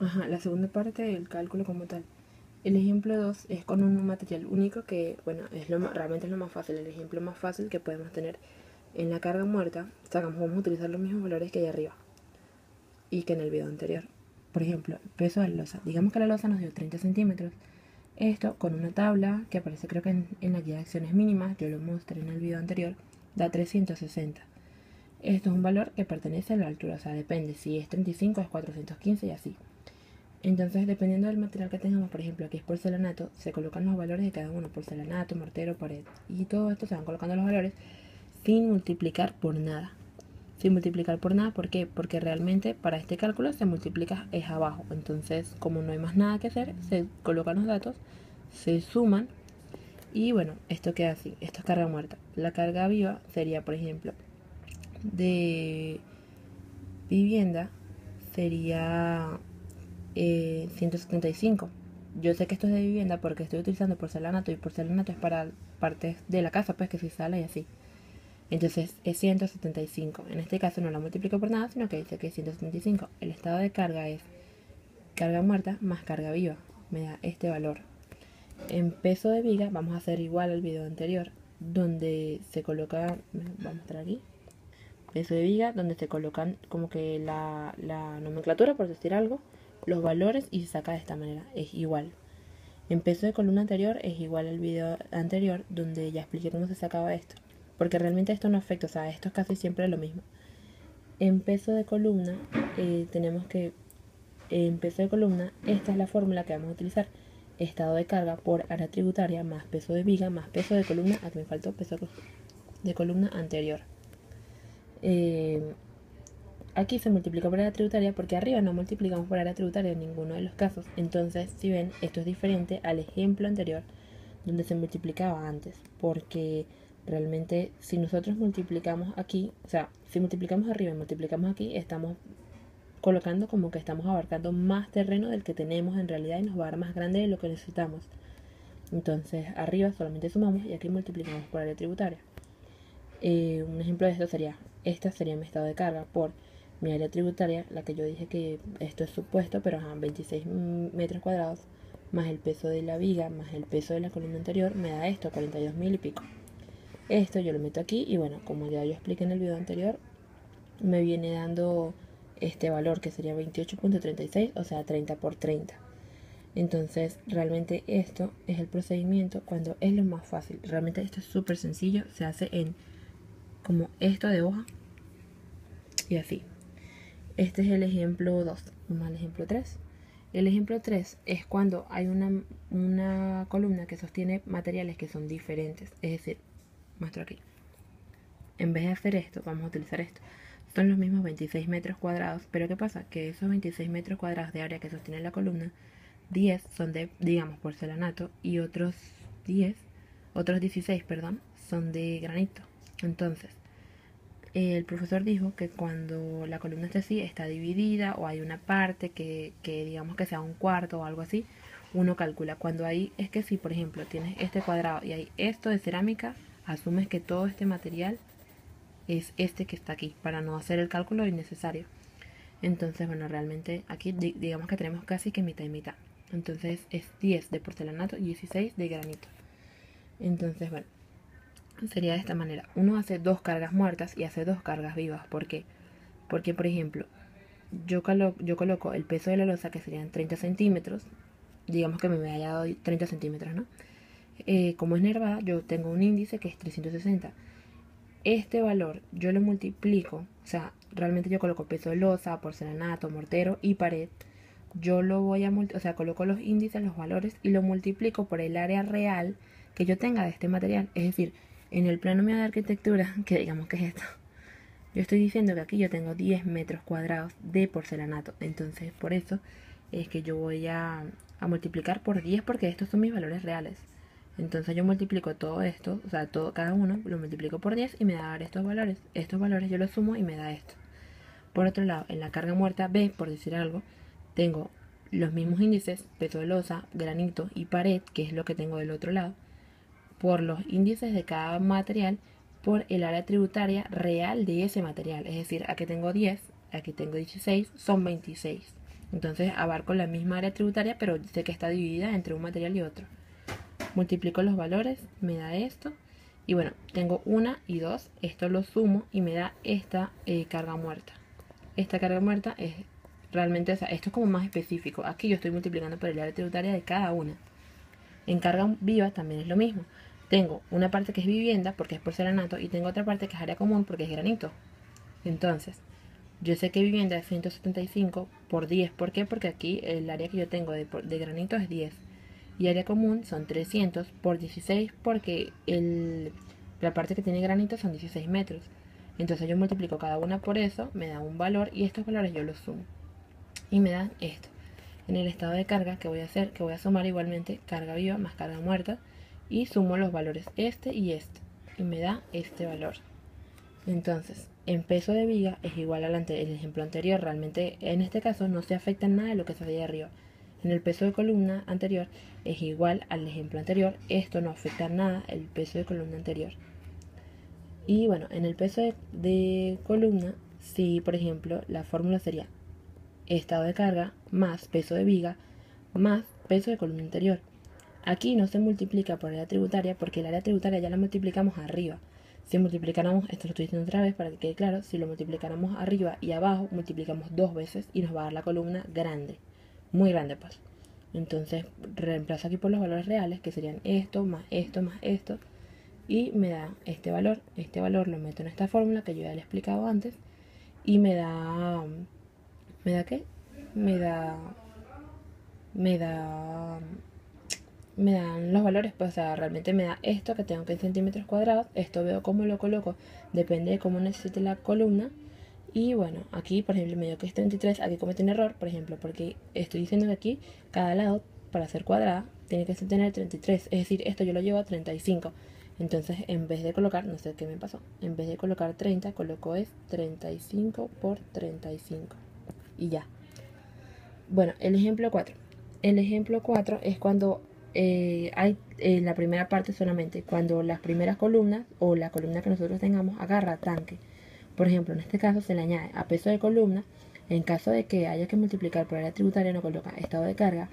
Ajá, la segunda parte del cálculo como tal. El ejemplo 2 es con un material único que, bueno, realmente es lo más fácil, el ejemplo más fácil que podemos tener. En la carga muerta, vamos a utilizar los mismos valores que hay arriba y que en el video anterior. Por ejemplo, peso de la losa. Digamos que la losa nos dio 30 centímetros. Esto con una tabla que aparece creo que en la guía de acciones mínimas, yo lo mostré en el video anterior, da 360. Esto es un valor que pertenece a la altura, o sea, depende, si es 35 es 415 y así. Entonces, dependiendo del material que tengamos, por ejemplo, aquí es porcelanato, se colocan los valores de cada uno, porcelanato, mortero, pared, y todo esto se van colocando los valores sin multiplicar por nada. Sin multiplicar por nada, ¿por qué? Porque realmente para este cálculo se multiplica es abajo. Entonces, como no hay más nada que hacer, se colocan los datos, se suman y bueno, esto queda así. Esto es carga muerta. La carga viva sería, por ejemplo, de vivienda sería 175. Yo sé que esto es de vivienda porque estoy utilizando porcelanato y porcelanato es para partes de la casa, pues que si sala y así. Entonces es 175. En este caso no la multiplico por nada, sino que dice que es 175. El estado de carga es carga muerta más carga viva. Me da este valor. En peso de viga vamos a hacer igual al video anterior, donde se coloca, vamos a mostrar aquí, peso de viga, donde se colocan como que la nomenclatura, por decir algo, los valores y se saca de esta manera. Es igual. En peso de columna anterior es igual al video anterior, donde ya expliqué cómo se sacaba esto. Porque realmente esto no afecta, o sea, esto es casi siempre lo mismo. En peso de columna tenemos que, en peso de columna, esta es la fórmula que vamos a utilizar. Estado de carga por área tributaria más peso de viga más peso de columna, aquí me faltó peso de columna anterior. Aquí se multiplica por área tributaria porque arriba no multiplicamos por área tributaria en ninguno de los casos. Entonces, si ven, esto es diferente al ejemplo anterior donde se multiplicaba antes, porque realmente si nosotros multiplicamos aquí, o sea, si multiplicamos arriba y multiplicamos aquí, estamos colocando como que estamos abarcando más terreno del que tenemos en realidad y nos va a dar más grande de lo que necesitamos. Entonces arriba solamente sumamos y aquí multiplicamos por área tributaria. Un ejemplo de esto sería, esta sería mi estado de carga por mi área tributaria, la que yo dije que esto es supuesto, pero 26 metros cuadrados, más el peso de la viga, más el peso de la columna anterior, me da esto, 42.000 y pico. Esto yo lo meto aquí y bueno, como ya yo expliqué en el video anterior, me viene dando este valor que sería 28.36, o sea 30 por 30. Entonces realmente esto es el procedimiento cuando es lo más fácil. Realmente esto es súper sencillo, se hace en como esto de hoja y así. Este es el ejemplo 2. Vamos al ejemplo 3. El ejemplo 3 es cuando hay una columna que sostiene materiales que son diferentes. Es decir, muestro aquí. En vez de hacer esto, vamos a utilizar esto. Son los mismos 26 metros cuadrados, pero ¿qué pasa? Que esos 26 metros cuadrados de área que sostiene la columna, 10 son de, digamos, porcelanato y otros 16, perdón, son de granito. Entonces, el profesor dijo que cuando la columna está así, está dividida o hay una parte que digamos que sea un cuarto o algo así, uno calcula. Cuando hay, es que si por ejemplo tienes este cuadrado y hay esto de cerámica, asumes que todo este material es este que está aquí, para no hacer el cálculo innecesario. Entonces, bueno, realmente aquí digamos que tenemos casi que mitad y mitad. Entonces es 10 de porcelanato y 16 de granito. Entonces, bueno, sería de esta manera. Uno hace dos cargas muertas y hace dos cargas vivas. ¿Por qué? Porque, por ejemplo, yo coloco el peso de la losa, que serían 30 centímetros. Digamos que me haya dado 30 centímetros, ¿no? Como es nervada, yo tengo un índice que es 360. Este valor yo lo multiplico, o sea, realmente yo coloco peso de losa, porcelanato, mortero y pared. Yo lo voy a o sea, coloco los índices, los valores y lo multiplico por el área real que yo tenga de este material. Es decir, en el plano mío de arquitectura, que digamos que es esto, yo estoy diciendo que aquí yo tengo 10 metros cuadrados de porcelanato. Entonces, por eso es que yo voy a multiplicar por 10 porque estos son mis valores reales. Entonces yo multiplico todo esto, o sea, cada uno lo multiplico por 10 y me da estos valores. Estos valores yo los sumo y me da esto. Por otro lado, en la carga muerta B, por decir algo, tengo los mismos índices, peso de losa, granito y pared, que es lo que tengo del otro lado, por los índices de cada material, por el área tributaria real de ese material. Es decir, aquí tengo 10, aquí tengo 16, son 26. Entonces abarco la misma área tributaria, pero sé que está dividida entre un material y otro. Multiplico los valores, me da esto. Y bueno, tengo 1 y 2. Esto lo sumo y me da esta carga muerta. Esta carga muerta es realmente, o sea, esto es como más específico. Aquí yo estoy multiplicando por el área tributaria de cada una. En carga viva también es lo mismo. Tengo una parte que es vivienda porque es porcelanato y tengo otra parte que es área común porque es granito. Entonces, yo sé que vivienda es 175 por 10. ¿Por qué? Porque aquí el área que yo tengo de granito es 10. Y área común son 300 por 16 porque la parte que tiene granito son 16 metros. Entonces yo multiplico cada una por eso, me da un valor y estos valores yo los sumo. Y me dan esto. En el estado de carga, ¿qué voy a hacer? Que voy a sumar igualmente carga viva más carga muerta. Y sumo los valores este y este. Y me da este valor. Entonces, en peso de viga es igual al ejemplo anterior. Realmente en este caso no se afecta en nada de lo que está ahí arriba. En el peso de columna anterior es igual al ejemplo anterior. Esto no afecta en nada el peso de columna anterior. Y bueno, en el peso de columna, si por ejemplo la fórmula sería estado de carga más peso de viga más peso de columna anterior. Aquí no se multiplica por el área tributaria porque el área tributaria ya la multiplicamos arriba. Si multiplicáramos, esto lo estoy diciendo otra vez para que quede claro, si lo multiplicáramos arriba y abajo, multiplicamos 2 veces y nos va a dar la columna grande, muy grande pues. Entonces reemplazo aquí por los valores reales, que serían esto, más esto, más esto, y me da este valor. Este valor lo meto en esta fórmula que yo ya le he explicado antes, y ¿me da qué? Me da, me da me dan los valores, pues o sea, realmente me da esto que tengo que en centímetros cuadrados. Esto veo cómo lo coloco, depende de cómo necesite la columna. Y bueno, aquí por ejemplo me dio que es 33, aquí cometí un error, por ejemplo, porque estoy diciendo que aquí cada lado para ser cuadrada tiene que tener 33, es decir, esto yo lo llevo a 35. Entonces en vez de colocar, no sé qué me pasó, en vez de colocar 30, coloco es 35 por 35 y ya. Bueno, el ejemplo 4. El ejemplo 4 es cuando hay la primera parte solamente, cuando las primeras columnas o la columna que nosotros tengamos agarra tanque. Por ejemplo, en este caso se le añade a peso de columna. En caso de que haya que multiplicar por área tributaria, no coloca estado de carga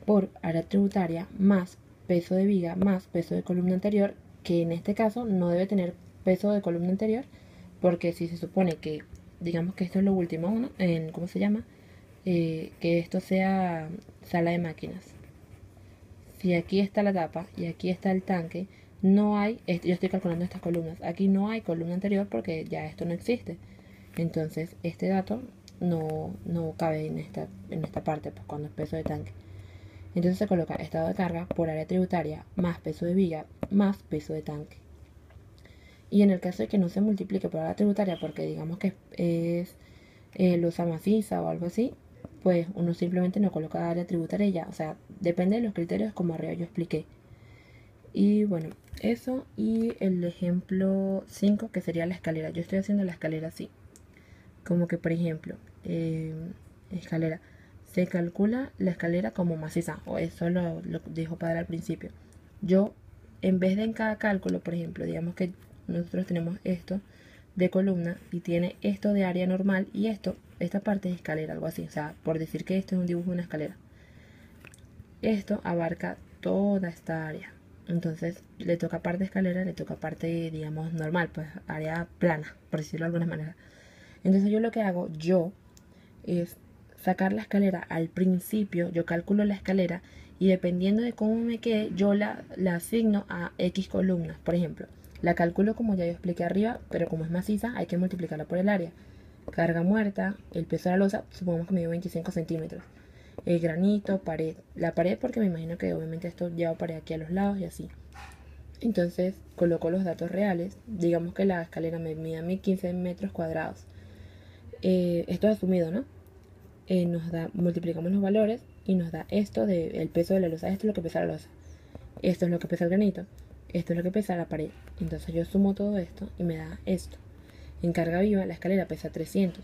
por área tributaria más peso de viga más peso de columna anterior, que en este caso no debe tener peso de columna anterior, porque si se supone que, digamos que esto es lo último, ¿no? ¿Cómo se llama? Que esto sea sala de máquinas. Si aquí está la tapa y aquí está el tanque, no hay, yo estoy calculando estas columnas, aquí no hay columna anterior porque ya esto no existe. Entonces este dato no cabe en esta parte, pues cuando es peso de tanque. Entonces se coloca estado de carga por área tributaria más peso de viga más peso de tanque. Y en el caso de que no se multiplique por área tributaria porque digamos que es losa maciza o algo así, pues uno simplemente no coloca área tributaria ya. O sea, depende de los criterios como arriba yo expliqué. Y bueno, eso y el ejemplo 5 que sería la escalera. Yo estoy haciendo la escalera así. Como que por ejemplo, escalera. Se calcula la escalera como maciza, o eso lo dejo para al principio. Yo, en vez de en cada cálculo, por ejemplo, digamos que nosotros tenemos esto de columna y tiene esto de área normal y esta parte de escalera, algo así. O sea, por decir que esto es un dibujo de una escalera. Esto abarca toda esta área. Entonces le toca parte escalera, le toca parte, digamos, normal, pues área plana, por decirlo de alguna manera. Entonces yo lo que hago, es sacar la escalera al principio, yo calculo la escalera y dependiendo de cómo me quede, yo la asigno a X columnas. Por ejemplo, la calculo como ya yo expliqué arriba, pero como es maciza, hay que multiplicarla por el área. Carga muerta, el peso de la losa, supongamos que me dio 25 centímetros. El granito, pared. La pared porque me imagino que obviamente esto lleva pared aquí a los lados y así. Entonces coloco los datos reales. Digamos que la escalera me mide a mí 15 metros cuadrados. Esto es asumido, ¿no? Multiplicamos los valores y nos da esto del peso de la losa. Esto es lo que pesa la losa. Esto es lo que pesa el granito. Esto es lo que pesa la pared. Entonces yo sumo todo esto y me da esto. En carga viva la escalera pesa 300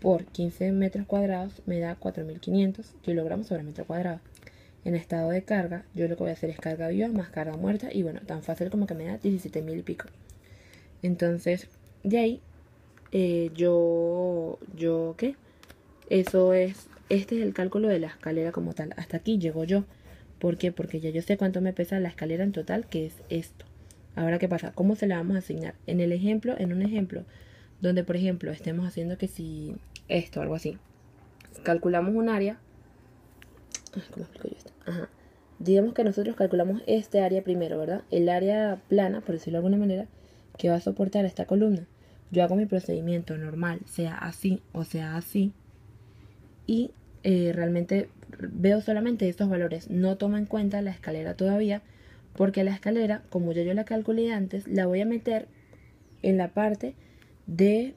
por 15 metros cuadrados me da 4500 kilogramos sobre metro cuadrado. En estado de carga, yo lo que voy a hacer es carga viva más carga muerta y bueno, tan fácil como que me da 17.000 y pico. Entonces, de ahí, ¿qué? Eso es este es el cálculo de la escalera como tal. Hasta aquí llego yo. ¿Por qué? Porque ya yo sé cuánto me pesa la escalera en total, que es esto. Ahora, ¿qué pasa? ¿Cómo se la vamos a asignar? En un ejemplo, donde por ejemplo estemos haciendo que si esto, algo así. Calculamos un área. ¿Cómo explico yo esto? Ajá. Digamos que nosotros calculamos este área primero, ¿verdad? El área plana, por decirlo de alguna manera, que va a soportar esta columna. Yo hago mi procedimiento normal, sea así o sea así, y realmente veo solamente estos valores. No tomo en cuenta la escalera todavía, porque la escalera, como yo la calculé antes, la voy a meter en la parte de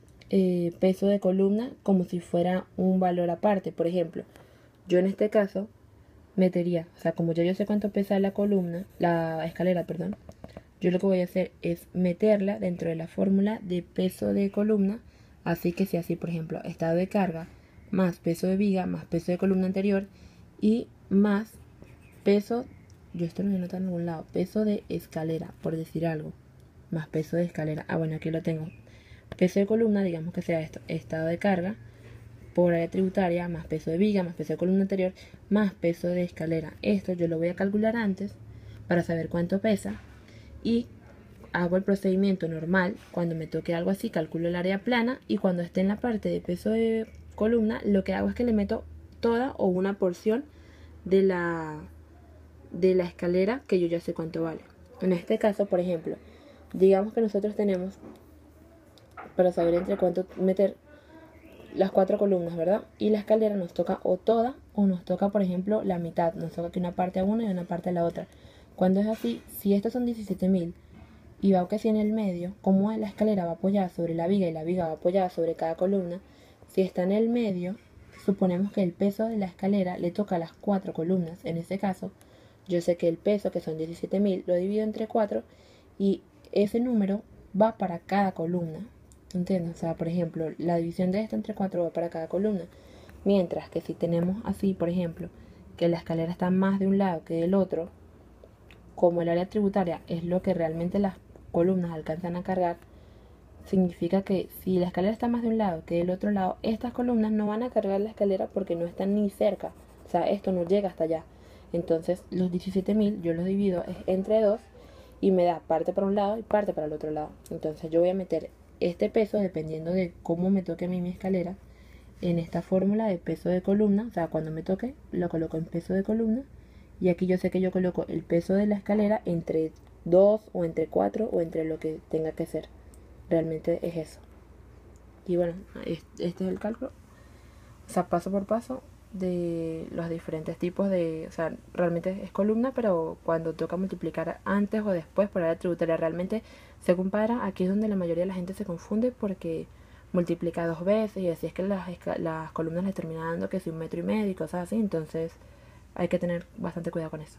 peso de columna como si fuera un valor aparte. Por ejemplo, yo en este caso metería, o sea, como ya yo sé cuánto pesa la columna, la escalera, perdón, yo lo que voy a hacer es meterla dentro de la fórmula de peso de columna, así que si así, por ejemplo, estado de carga más peso de viga más peso de columna anterior y más peso, yo esto lo voy a anotar en algún lado, peso de escalera, por decir algo, más peso de escalera. Ah, bueno, aquí lo tengo. Peso de columna, digamos que sea esto, estado de carga por área tributaria, más peso de viga, más peso de columna anterior, más peso de escalera. Esto yo lo voy a calcular antes para saber cuánto pesa y hago el procedimiento normal. Cuando me toque algo así, calculo el área plana y cuando esté en la parte de peso de columna, lo que hago es que le meto toda o una porción de la escalera que yo ya sé cuánto vale. En este caso, por ejemplo, digamos que nosotros tenemos, para saber entre cuánto meter, las 4 columnas, ¿verdad? Y la escalera nos toca o toda o nos toca, por ejemplo, la mitad. Nos toca que una parte a una y una parte a la otra. Cuando es así, si estos son 17.000 y va que si en el medio, como la escalera va apoyada sobre la viga y la viga va apoyada sobre cada columna, si está en el medio, suponemos que el peso de la escalera le toca a las 4 columnas. En este caso, yo sé que el peso, que son 17.000, lo divido entre 4 y ese número va para cada columna. ¿Entiendes? O sea, por ejemplo, la división de esto entre 4 va para cada columna. Mientras que si tenemos así, por ejemplo, que la escalera está más de un lado que del otro, como el área tributaria es lo que realmente las columnas alcanzan a cargar, significa que si la escalera está más de un lado que del otro lado, estas columnas no van a cargar la escalera porque no están ni cerca. O sea, esto no llega hasta allá. Entonces, los 17.000 yo los divido entre 2 y me da parte para un lado y parte para el otro lado. Entonces, yo voy a meter este peso, dependiendo de cómo me toque a mí mi escalera, en esta fórmula de peso de columna. O sea, cuando me toque, lo coloco en peso de columna. Y aquí yo sé que yo coloco el peso de la escalera entre 2 o entre 4 o entre lo que tenga que ser. Realmente es eso. Y bueno, este es el cálculo. O sea, paso por paso de los diferentes tipos de... O sea, realmente es columna, pero cuando toca multiplicar antes o después por área tributaria, realmente se compara. Aquí es donde la mayoría de la gente se confunde porque multiplica 2 veces y así es que las columnas les terminan dando que si 1,5 metros y cosas así. Entonces hay que tener bastante cuidado con eso.